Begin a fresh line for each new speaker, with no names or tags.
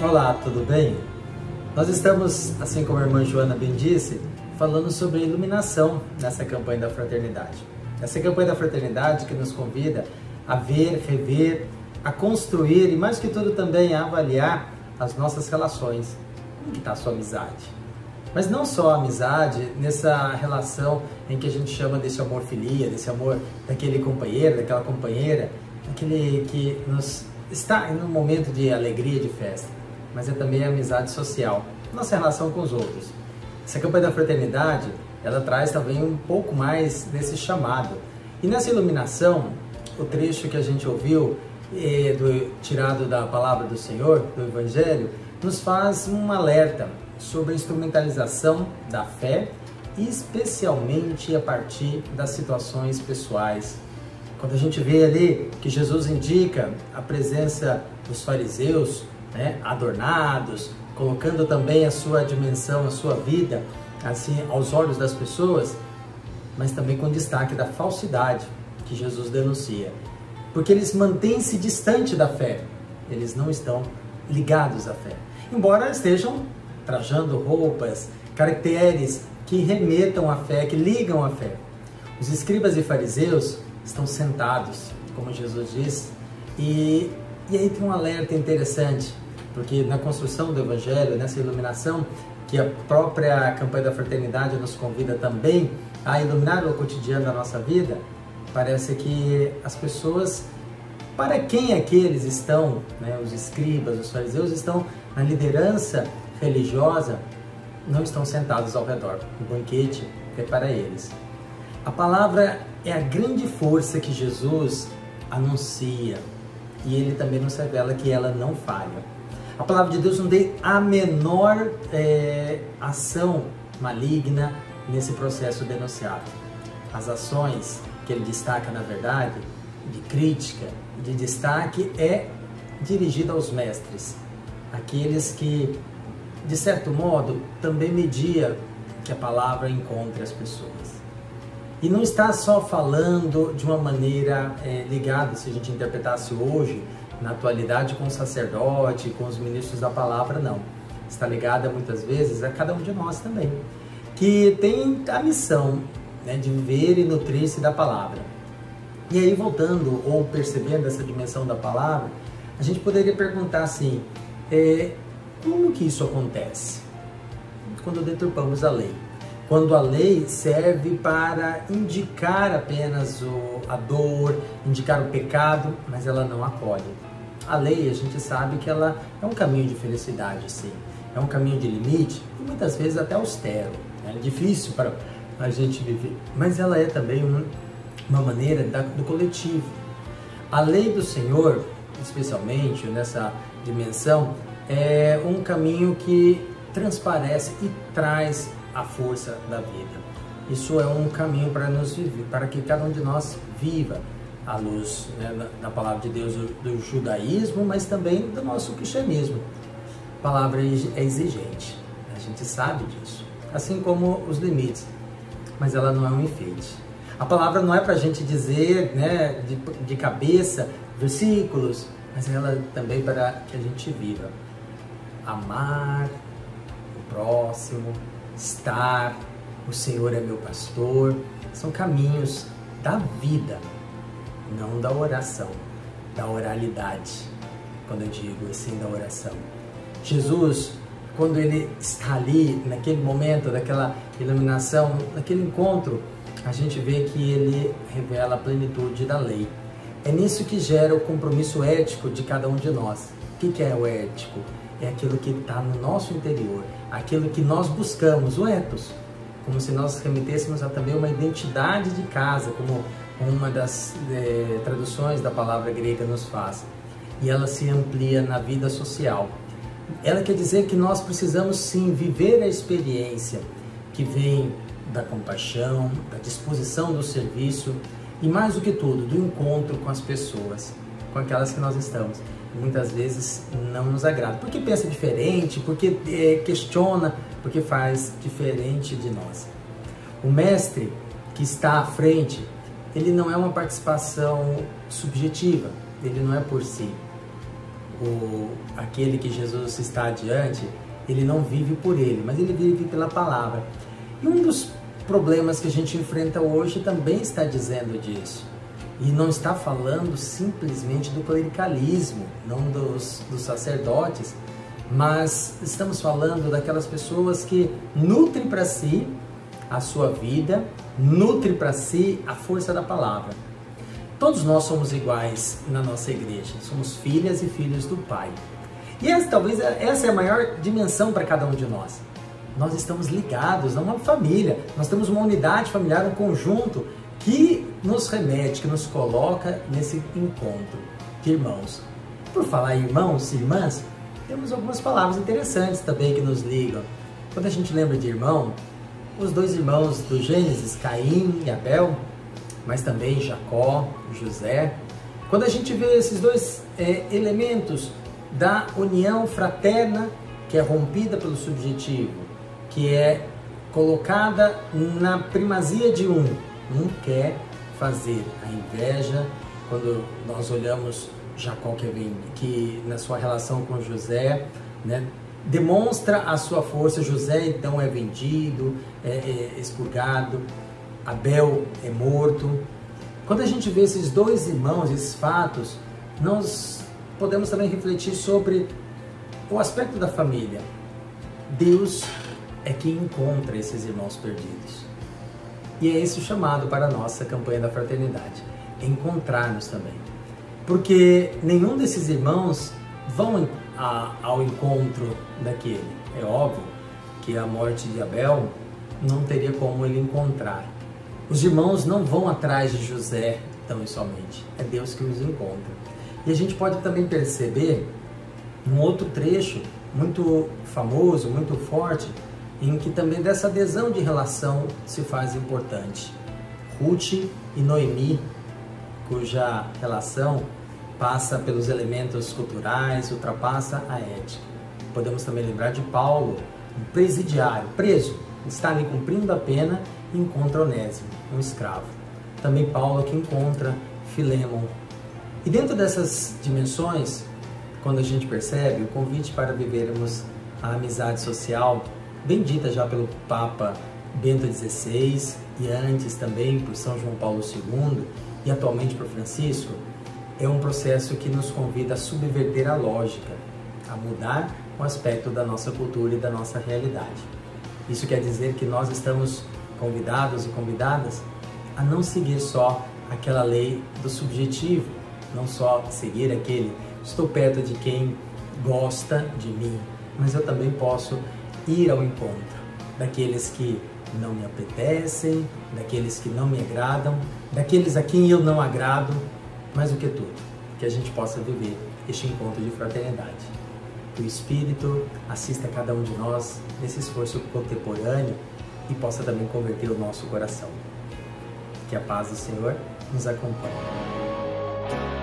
Olá, tudo bem? Nós estamos, assim como a irmã Joana bem disse, falando sobre iluminação nessa campanha da fraternidade. Essa campanha da fraternidade que nos convida a ver, rever, a construir e mais que tudo também a avaliar as nossas relações. Como que está a sua amizade? Mas não só a amizade nessa relação em que a gente chama desse amor-filia, desse amor daquele companheiro, daquela companheira, aquele que nos está em um momento de alegria, de festa, mas é também a amizade social, nossa relação com os outros. Essa campanha da fraternidade, ela traz também um pouco mais desse chamado. E nessa iluminação, o trecho que a gente ouviu, tirado da palavra do Senhor, do Evangelho, nos faz um alerta sobre a instrumentalização da fé, especialmente a partir das situações pessoais. Quando a gente vê ali que Jesus indica a presença dos fariseus, adornados, colocando também a sua dimensão, a sua vida, assim, aos olhos das pessoas, mas também com destaque da falsidade que Jesus denuncia. Porque eles mantêm-se distante da fé, eles não estão ligados à fé. Embora estejam trajando roupas, caracteres que remetam à fé, que ligam à fé. Os escribas e fariseus estão sentados, como Jesus diz, e aí tem um alerta interessante, porque na construção do Evangelho, nessa iluminação, que a própria campanha da fraternidade nos convida também a iluminar o cotidiano da nossa vida, parece que as pessoas, para quem aqueles estão, os escribas, os fariseus, estão na liderança religiosa, não estão sentados ao redor. O banquete é para eles. A palavra é a grande força que Jesus anuncia e ele também nos revela que ela não falha. A palavra de Deus não tem a menor ação maligna nesse processo denunciado. As ações que ele destaca, na verdade, de crítica, de destaque, é dirigida aos mestres, aqueles que, de certo modo, também media que a palavra encontre as pessoas. E não está só falando de uma maneira ligada, se a gente interpretasse hoje, na atualidade, com o sacerdote, com os ministros da palavra, não. Está ligada muitas vezes a cada um de nós também, que tem a missão de viver e nutrir-se da palavra. E aí, voltando ou percebendo essa dimensão da palavra, a gente poderia perguntar assim, como que isso acontece? Quando deturpamos a lei. Quando a lei serve para indicar apenas a dor, indicar o pecado, mas ela não acolhe. A lei, a gente sabe que ela é um caminho de felicidade, sim. É um caminho de limite e muitas vezes até austero. É difícil para a gente viver, mas ela é também uma maneira do coletivo. A lei do Senhor, especialmente nessa dimensão, é um caminho que transparece e traz a força da vida. Isso é um caminho para nos viver, para que cada um de nós viva à luz da palavra de Deus, do judaísmo, mas também do nosso cristianismo. A palavra é exigente, a gente sabe disso, assim como os limites, mas ela não é um enfeite. A palavra não é para a gente dizer de cabeça versículos, mas ela também para que a gente viva. Amar o próximo, estar, o Senhor é meu pastor, são caminhos da vida, não da oração, da oralidade, quando eu digo assim, da oração. Jesus, quando ele está ali, naquele momento, daquela iluminação, naquele encontro, a gente vê que ele revela a plenitude da lei. É nisso que gera o compromisso ético de cada um de nós. O que é o ético? É aquilo que está no nosso interior, aquilo que nós buscamos, o ethos, como se nós remetêssemos a também uma identidade de casa, como uma das traduções da palavra grega nos faz. E ela se amplia na vida social. Ela quer dizer que nós precisamos sim viver a experiência que vem da compaixão, da disposição do serviço e mais do que tudo, do encontro com as pessoas, com aquelas que nós estamos. Muitas vezes não nos agrada, porque pensa diferente, porque questiona, porque faz diferente de nós. O mestre que está à frente, ele não é uma participação subjetiva, ele não é por si. aquele que Jesus está adiante, ele não vive por ele, mas ele vive pela palavra. E um dos problemas que a gente enfrenta hoje também está dizendo disso. E não está falando simplesmente do clericalismo, não dos sacerdotes, mas estamos falando daquelas pessoas que nutrem para si a sua vida, nutrem para si a força da palavra. Todos nós somos iguais na nossa igreja, somos filhas e filhos do Pai. E talvez essa é a maior dimensão para cada um de nós. Nós estamos ligados a uma família, nós temos uma unidade familiar, um conjunto que nos remete, que nos coloca nesse encontro de irmãos. Por falar em irmãos e irmãs, temos algumas palavras interessantes também que nos ligam. Quando a gente lembra de irmão, os dois irmãos do Gênesis, Caim e Abel, mas também Jacó, José. Quando a gente vê esses dois elementos da união fraterna, que é rompida pelo subjetivo, que é colocada na primazia de um quer fazer a inveja. Quando nós olhamos Jacó, que na sua relação com José, né, demonstra a sua força. José então é vendido, é expurgado, Abel é morto. Quando a gente vê esses dois irmãos, esses fatos, nós podemos também refletir sobre o aspecto da família. Deus é quem encontra esses irmãos perdidos. E é esse o chamado para a nossa campanha da fraternidade, encontrar-nos também. Porque nenhum desses irmãos vão ao encontro daquele. É óbvio que a morte de Abel não teria como ele encontrar. Os irmãos não vão atrás de José tão somente, é Deus que os encontra. E a gente pode também perceber um outro trecho muito famoso, muito forte, em que também dessa adesão de relação se faz importante. Ruth e Noemi, cuja relação passa pelos elementos culturais, ultrapassa a ética. Podemos também lembrar de Paulo, um presidiário, preso, está ali cumprindo a pena e encontra Onésimo, um escravo. Também Paulo que encontra Filémon. E dentro dessas dimensões, quando a gente percebe o convite para vivermos a amizade social, bendita já pelo Papa Bento XVI e antes também por São João Paulo II e atualmente por Francisco, é um processo que nos convida a subverter a lógica, a mudar o aspecto da nossa cultura e da nossa realidade. Isso quer dizer que nós estamos convidados e convidadas a não seguir só aquela lei do subjetivo, não só seguir aquele estou perto de quem gosta de mim, mas eu também posso ir ao encontro daqueles que não me apetecem, daqueles que não me agradam, daqueles a quem eu não agrado, mais do que tudo, que a gente possa viver este encontro de fraternidade. Que o Espírito assista a cada um de nós nesse esforço contemporâneo e possa também converter o nosso coração. Que a paz do Senhor nos acompanhe.